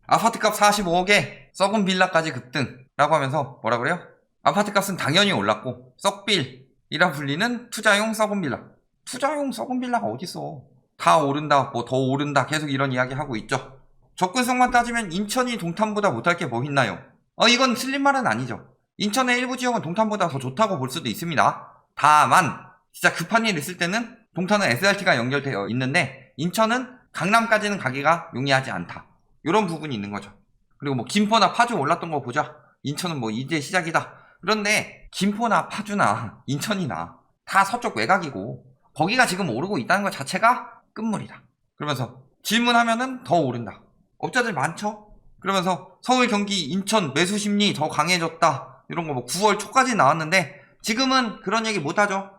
아파트값 45억에 썩은 빌라까지 급등라고 하면서 뭐라 그래요? 아파트값은 당연히 올랐고 썩빌이라 불리는 투자용 썩은 빌라. 투자용 썩은 빌라가 어딨어. 다 오른다, 뭐 더 오른다, 계속 이런 이야기 하고 있죠. 접근성만 따지면 인천이 동탄보다 못할 게 뭐 있나요? 이건 틀린 말은 아니죠. 인천의 일부 지역은 동탄보다 더 좋다고 볼 수도 있습니다. 다만 진짜 급한 일 있을 때는 동탄은 SRT가 연결되어 있는데 인천은 강남까지는 가기가 용이하지 않다. 이런 부분이 있는 거죠. 그리고 뭐 김포나 파주 올랐던 거 보자. 인천은 뭐 이제 시작이다. 그런데 김포나 파주나 인천이나 다 서쪽 외곽이고 거기가 지금 오르고 있다는 것 자체가 끝물이다. 그러면서 질문하면은 더 오른다. 업자들 많죠? 그러면서 서울, 경기, 인천 매수 심리 더 강해졌다. 이런 거 뭐 9월 초까지 나왔는데 지금은 그런 얘기 못하죠.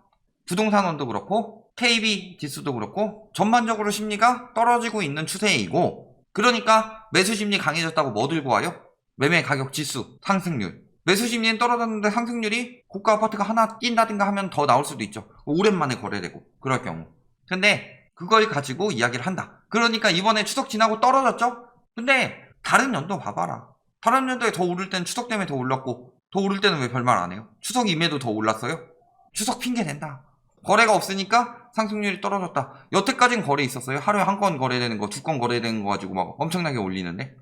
부동산원도 그렇고 KB 지수도 그렇고 전반적으로 심리가 떨어지고 있는 추세이고 그러니까 매수 심리 강해졌다고 뭐 들고 와요? 매매 가격 지수, 상승률. 매수 심리는 떨어졌는데 상승률이 고가 아파트가 하나 낀다든가 하면 더 나올 수도 있죠. 오랜만에 거래되고 그럴 경우. 근데 그걸 가지고 이야기를 한다. 그러니까 이번에 추석 지나고 떨어졌죠? 근데 다른 연도 봐봐라. 다른 연도에 더 오를 때는 추석 때문에 더 올랐고 더 오를 때는 왜 별말 안 해요? 추석 임에도 더 올랐어요? 추석 핑계 댄다. 거래가 없으니까 상승률이 떨어졌다. 여태까진 거래 있었어요? 하루에 한 건 거래되는 거, 두 건 거래되는 거 가지고 막 엄청나게 올리는데?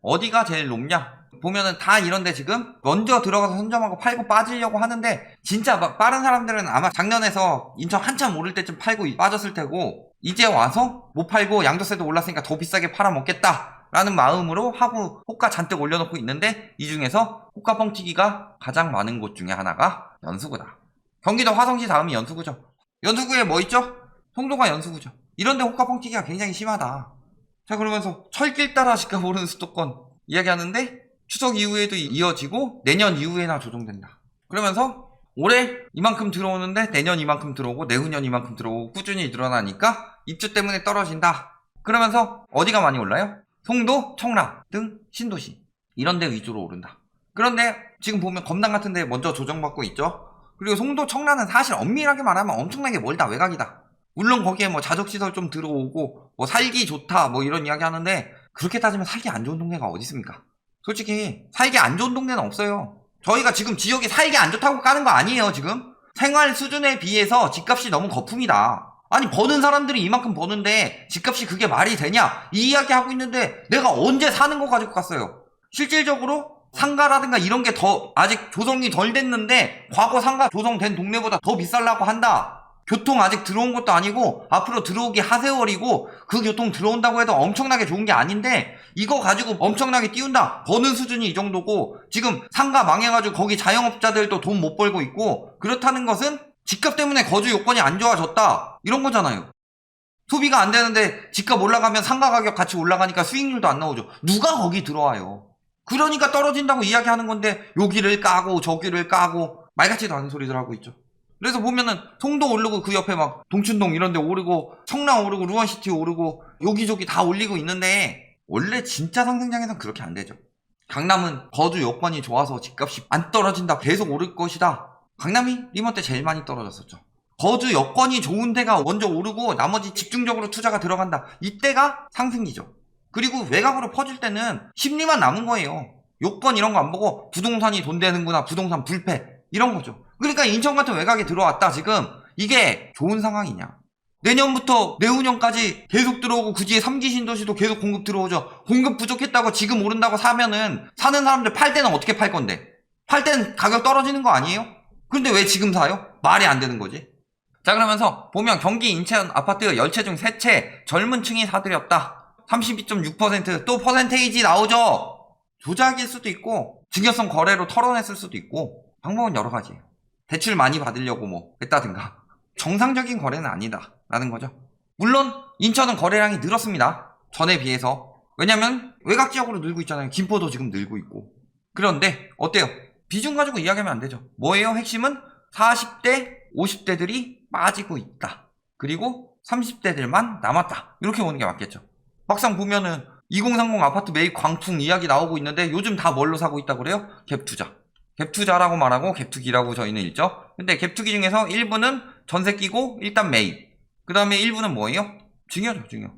어디가 제일 높냐? 보면은 다 이런데 지금 먼저 들어가서 선점하고 팔고 빠지려고 하는데 진짜 막 빠른 사람들은 아마 작년에서 인천 한참 오를 때쯤 팔고 빠졌을 테고 이제 와서 못 팔고 양도세도 올랐으니까 더 비싸게 팔아먹겠다 라는 마음으로 하고 호가 잔뜩 올려놓고 있는데 이 중에서 호가 뻥튀기가 가장 많은 곳 중에 하나가 연수구다. 경기도 화성시 다음이 연수구죠. 연수구에 뭐 있죠? 송도가 연수구죠. 이런데 호가 뻥튀기가 굉장히 심하다. 자, 그러면서 철길 따라 집값 오르는 수도권 이야기하는데 추석 이후에도 이어지고 내년 이후에나 조정된다. 그러면서 올해 이만큼 들어오는데 내년 이만큼 들어오고 내후년 이만큼 들어오고 꾸준히 늘어나니까 입주 때문에 떨어진다. 그러면서 어디가 많이 올라요? 송도, 청라 등 신도시 이런 데 위주로 오른다. 그런데 지금 보면 검단 같은 데 먼저 조정받고 있죠. 그리고 송도, 청라는 사실 엄밀하게 말하면 엄청나게 멀다. 외곽이다. 물론 거기에 뭐 자족시설 좀 들어오고 뭐 살기 좋다 뭐 이런 이야기 하는데 그렇게 따지면 살기 안 좋은 동네가 어디 있습니까? 솔직히 살기 안 좋은 동네는 없어요. 저희가 지금 지역이 살기 안 좋다고 까는 거 아니에요. 지금 생활 수준에 비해서 집값이 너무 거품이다. 아니 버는 사람들이 이만큼 버는데 집값이 그게 말이 되냐 이 이야기 하고 있는데 내가 언제 사는 거 가지고 갔어요. 실질적으로 상가라든가 이런 게 더 아직 조성이 덜 됐는데 과거 상가 조성된 동네보다 더 비싸려고 한다. 교통 아직 들어온 것도 아니고 앞으로 들어오기 하세월이고 그 교통 들어온다고 해도 엄청나게 좋은 게 아닌데 이거 가지고 엄청나게 띄운다. 버는 수준이 이 정도고 지금 상가 망해가지고 거기 자영업자들도 돈 못 벌고 있고 그렇다는 것은 집값 때문에 거주 요건이 안 좋아졌다. 이런 거잖아요. 소비가 안 되는데 집값 올라가면 상가 가격 같이 올라가니까 수익률도 안 나오죠. 누가 거기 들어와요. 그러니까 떨어진다고 이야기하는 건데 여기를 까고 저기를 까고 말 같지도 않은 소리들 하고 있죠. 그래서 보면은 송도 오르고 그 옆에 막 동춘동 이런 데 오르고 청라 오르고 루원시티 오르고 여기저기 다 올리고 있는데 원래 진짜 상승장에선 그렇게 안 되죠. 강남은 거주 여건이 좋아서 집값이 안 떨어진다 계속 오를 것이다. 강남이 리먼 때 제일 많이 떨어졌었죠. 거주 여건이 좋은 데가 먼저 오르고 나머지 집중적으로 투자가 들어간다. 이때가 상승기죠. 그리고 외곽으로 퍼질 때는 심리만 남은 거예요. 요건 이런 거 안 보고 부동산이 돈 되는구나 부동산 불패 이런 거죠. 그러니까 인천 같은 외곽에 들어왔다 지금 이게 좋은 상황이냐. 내년부터 내후년까지 계속 들어오고 굳이 3기 신도시도 계속 공급 들어오죠. 공급 부족했다고 지금 오른다고 사면은 사는 사람들 팔 때는 어떻게 팔 건데? 팔 때는 가격 떨어지는 거 아니에요? 근데 왜 지금 사요? 말이 안 되는 거지. 자, 그러면서 보면 경기 인천 아파트 10채 중 3채 젊은 층이 사들였다. 32.6% 또 퍼센테이지 나오죠. 조작일 수도 있고 증여성 거래로 털어냈을 수도 있고 방법은 여러 가지예요. 대출 많이 받으려고 뭐 했다든가 정상적인 거래는 아니다 라는 거죠. 물론 인천은 거래량이 늘었습니다. 전에 비해서. 왜냐면 외곽 지역으로 늘고 있잖아요. 김포도 지금 늘고 있고. 그런데 어때요? 비중 가지고 이야기하면 안 되죠. 뭐예요? 핵심은 40대 50대들이 빠지고 있다. 그리고 30대들만 남았다. 이렇게 보는 게 맞겠죠. 막상 보면은 2030 아파트 매입 광풍 이야기 나오고 있는데 요즘 다 뭘로 사고 있다고 그래요? 갭투자. 갭투자라고 말하고 갭투기라고 저희는 읽죠. 근데 갭투기 중에서 일부는 전세 끼고 일단 매입. 그 다음에 일부는 뭐예요? 증여죠, 증여.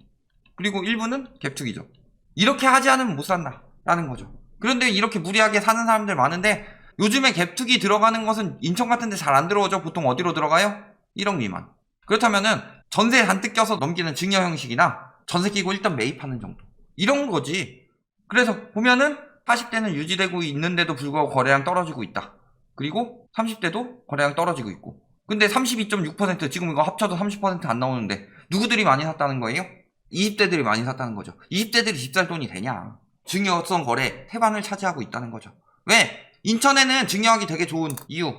그리고 일부는 갭투기죠. 이렇게 하지 않으면 못 산다 라는 거죠. 그런데 이렇게 무리하게 사는 사람들 많은데 요즘에 갭투기 들어가는 것은 인천 같은 데 잘 안 들어오죠. 보통 어디로 들어가요? 1억 미만. 그렇다면은 전세 잔뜩 껴서 넘기는 증여 형식이나 전세 끼고 일단 매입하는 정도. 이런 거지. 그래서 보면은 40대는 유지되고 있는데도 불구하고 거래량 떨어지고 있다. 그리고 30대도 거래량 떨어지고 있고. 근데 32.6% 지금 이거 합쳐도 30% 안 나오는데 누구들이 많이 샀다는 거예요? 20대들이 많이 샀다는 거죠. 20대들이 집 살 돈이 되냐? 증여성 거래 태반을 차지하고 있다는 거죠. 왜? 인천에는 증여하기 되게 좋은 이유.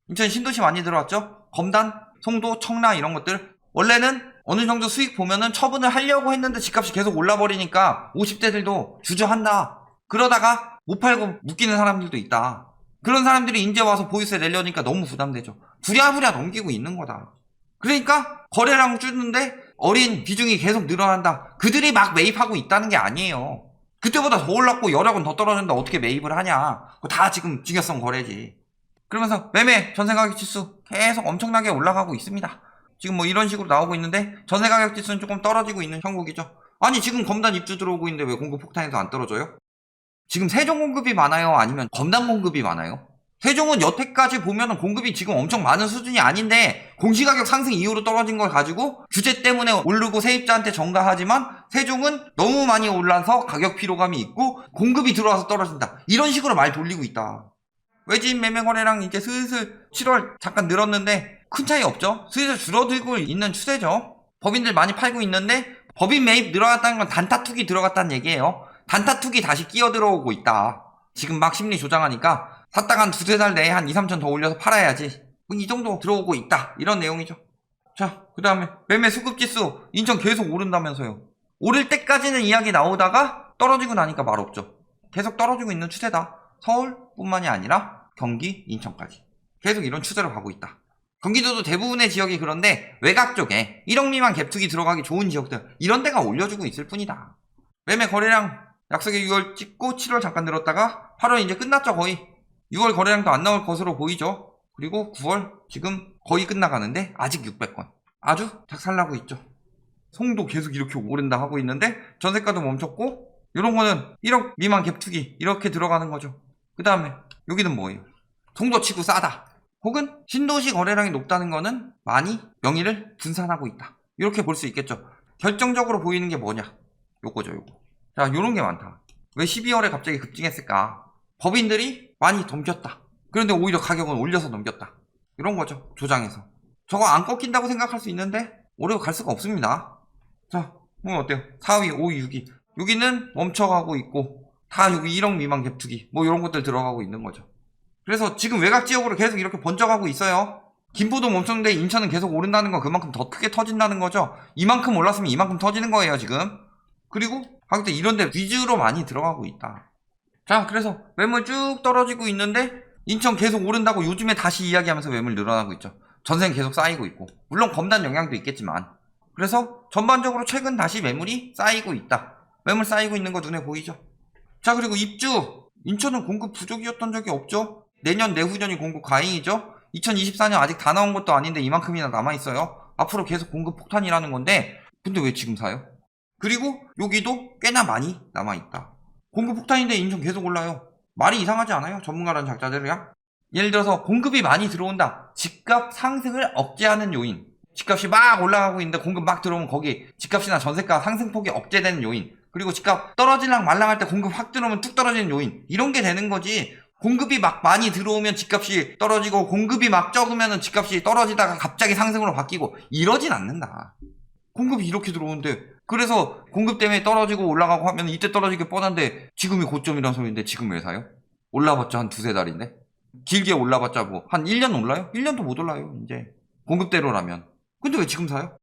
인천 신도시 많이 들어왔죠? 검단, 송도, 청라 이런 것들. 원래는 어느 정도 수익 보면은 처분을 하려고 했는데 집값이 계속 올라버리니까 50대들도 주저한다. 그러다가 못 팔고 묶이는 사람들도 있다. 그런 사람들이 이제 와서 보유세 내려니까 너무 부담되죠. 부랴부랴 넘기고 있는 거다. 그러니까 거래량 줄는데 어린 비중이 계속 늘어난다. 그들이 막 매입하고 있다는 게 아니에요. 그때보다 더 올랐고 여력은 더 떨어진다. 어떻게 매입을 하냐. 그거 다 지금 증여성 거래지. 그러면서 매매 전세가격 지수 계속 엄청나게 올라가고 있습니다. 지금 뭐 이런 식으로 나오고 있는데 전세가격 지수는 조금 떨어지고 있는 형국이죠. 아니 지금 검단 입주 들어오고 있는데 왜 공급 폭탄에서 안 떨어져요? 지금 세종 공급이 많아요? 아니면 검단 공급이 많아요? 세종은 여태까지 보면은 공급이 지금 엄청 많은 수준이 아닌데 공시가격 상승 이후로 떨어진 걸 가지고 규제 때문에 오르고 세입자한테 전가하지만 세종은 너무 많이 올라서 가격 피로감이 있고 공급이 들어와서 떨어진다. 이런 식으로 말 돌리고 있다. 외지인 매매 거래량 이제 슬슬 7월 잠깐 늘었는데 큰 차이 없죠? 슬슬 줄어들고 있는 추세죠. 법인들 많이 팔고 있는데 법인 매입 늘어났다는 건 단타 투기 들어갔다는 얘기예요. 단타 투기 다시 끼어 들어오고 있다. 지금 막 심리 조장하니까 샀다가 한 두세 달 내에 한 2, 3천 더 올려서 팔아야지. 이 정도 들어오고 있다. 이런 내용이죠. 자, 그 다음에 매매 수급지수 인천 계속 오른다면서요. 오를 때까지는 이야기 나오다가 떨어지고 나니까 말 없죠. 계속 떨어지고 있는 추세다. 서울뿐만이 아니라 경기, 인천까지. 계속 이런 추세로 가고 있다. 경기도도 대부분의 지역이 그런데 외곽 쪽에 1억 미만 갭투기 들어가기 좋은 지역들 이런 데가 올려주고 있을 뿐이다. 매매 거래량 약속에 6월 찍고 7월 잠깐 늘었다가 8월 이제 끝났죠 거의. 6월 거래량도 안 나올 것으로 보이죠. 그리고 9월 지금 거의 끝나가는데 아직 600건. 아주 작살나고 있죠. 송도 계속 이렇게 오른다 하고 있는데 전세가도 멈췄고 이런 거는 1억 미만 갭투기 이렇게 들어가는 거죠. 그 다음에 여기는 뭐예요? 송도 치고 싸다. 혹은 신도시 거래량이 높다는 거는 많이 명의를 분산하고 있다. 이렇게 볼 수 있겠죠. 결정적으로 보이는 게 뭐냐? 요거죠 요거. 자 요런 게 많다. 왜 12월에 갑자기 급증했을까? 법인들이 많이 넘겼다. 그런데 오히려 가격은 올려서 넘겼다. 이런 거죠. 조장해서. 저거 안 꺾인다고 생각할 수 있는데 오래 갈 수가 없습니다. 자, 뭐 어때요? 4위, 5위, 6위. 여기는 멈춰가고 있고 다 여기 1억 미만 갭투기 뭐 이런 것들 들어가고 있는 거죠. 그래서 지금 외곽 지역으로 계속 이렇게 번져가고 있어요. 김포도 멈췄는데 인천은 계속 오른다는 건 그만큼 더 크게 터진다는 거죠. 이만큼 올랐으면 이만큼 터지는 거예요 지금. 그리고 가격대 이런데 위주로 많이 들어가고 있다. 자 그래서 매물 쭉 떨어지고 있는데 인천 계속 오른다고 요즘에 다시 이야기하면서 매물 늘어나고 있죠. 전세는 계속 쌓이고 있고 물론 검단 영향도 있겠지만 그래서 전반적으로 최근 다시 매물이 쌓이고 있다. 매물 쌓이고 있는 거 눈에 보이죠. 자 그리고 입주 인천은 공급 부족이었던 적이 없죠. 내년 내후년이 공급 과잉이죠. 2024년 아직 다 나온 것도 아닌데 이만큼이나 남아있어요. 앞으로 계속 공급 폭탄이라는 건데 근데 왜 지금 사요? 그리고 여기도 꽤나 많이 남아있다. 공급 폭탄인데 인천 계속 올라요. 말이 이상하지 않아요? 전문가라는 작자들이야? 예를 들어서 공급이 많이 들어온다. 집값 상승을 억제하는 요인. 집값이 막 올라가고 있는데 공급 막 들어오면 거기 집값이나 전세가 상승폭이 억제되는 요인. 그리고 집값 떨어질랑 말랑할 때 공급 확 들어오면 뚝 떨어지는 요인. 이런 게 되는 거지. 공급이 막 많이 들어오면 집값이 떨어지고 공급이 막 적으면 집값이 떨어지다가 갑자기 상승으로 바뀌고 이러진 않는다. 공급이 이렇게 들어오는데 그래서 공급 때문에 떨어지고 올라가고 하면 이때 떨어지게 뻔한데 지금이 고점이란 소리인데 지금 왜 사요? 올라봤자 한 두세 달인데 길게 올라봤자 뭐 한 1년 올라요? 1년도 못 올라요 이제 공급대로라면. 근데 왜 지금 사요?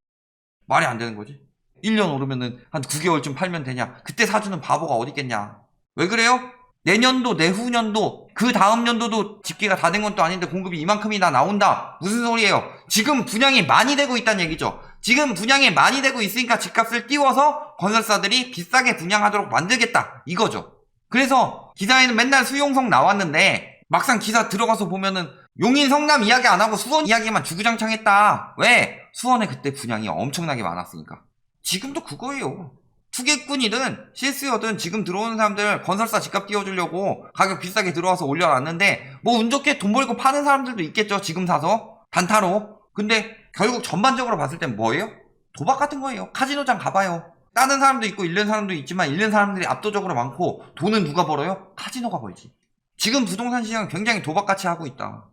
말이 안 되는 거지. 1년 오르면은 한 9개월쯤 팔면 되냐. 그때 사주는 바보가 어디 있겠냐. 왜 그래요? 내년도 내후년도 그 다음 연도도 집계가 다 된 것도 아닌데 공급이 이만큼이나 나온다. 무슨 소리예요? 지금 분양이 많이 되고 있다는 얘기죠. 지금 분양이 많이 되고 있으니까 집값을 띄워서 건설사들이 비싸게 분양하도록 만들겠다 이거죠. 그래서 기사에는 맨날 수용성 나왔는데 막상 기사 들어가서 보면은 용인 성남 이야기 안 하고 수원 이야기만 주구장창 했다. 왜? 수원에 그때 분양이 엄청나게 많았으니까. 지금도 그거예요. 투기꾼이든 실수요든 지금 들어오는 사람들 건설사 집값 띄워주려고 가격 비싸게 들어와서 올려놨는데 뭐 운 좋게 돈 벌고 파는 사람들도 있겠죠. 지금 사서 단타로. 근데 결국 전반적으로 봤을 땐 뭐예요? 도박 같은 거예요. 카지노장 가봐요. 따는 사람도 있고 잃는 사람도 있지만 잃는 사람들이 압도적으로 많고 돈은 누가 벌어요? 카지노가 벌지. 지금 부동산 시장은 굉장히 도박같이 하고 있다.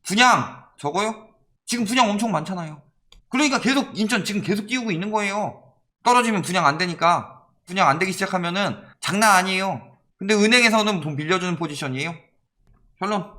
분양 저거요? 지금 분양 엄청 많잖아요. 그러니까 계속 인천 지금 계속 띄우고 있는 거예요. 떨어지면 분양 안 되니까. 분양 안 되기 시작하면은 장난 아니에요. 근데 은행에서는 돈 빌려주는 포지션이에요. 결론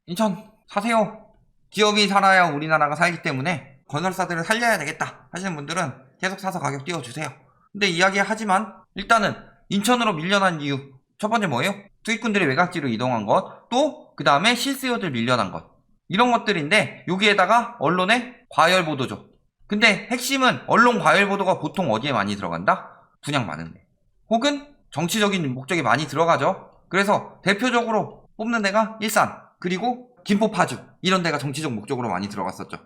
인천 사세요. 기업이 살아야 우리나라가 살기 때문에 건설사들을 살려야 되겠다 하시는 분들은 계속 사서 가격 띄워주세요. 근데 이야기하지만 일단은 인천으로 밀려난 이유 첫 번째 뭐예요? 투기꾼들이 외곽지로 이동한 것, 또 그 다음에 실수요들 밀려난 것, 이런 것들인데 여기에다가 언론의 과열 보도죠. 근데 핵심은 언론 과열 보도가 보통 어디에 많이 들어간다? 분양 많은데, 혹은 정치적인 목적에 많이 들어가죠. 그래서 대표적으로 뽑는 데가 일산, 그리고 김포, 파주 이런 데가 정치적 목적으로 많이 들어갔었죠.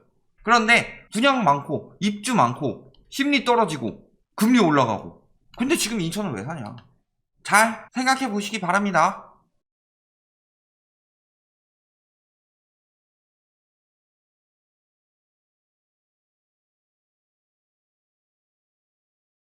그런데 분양 많고 입주 많고 심리 떨어지고 금리 올라가고, 근데 지금 인천은 왜 사냐? 잘 생각해 보시기 바랍니다.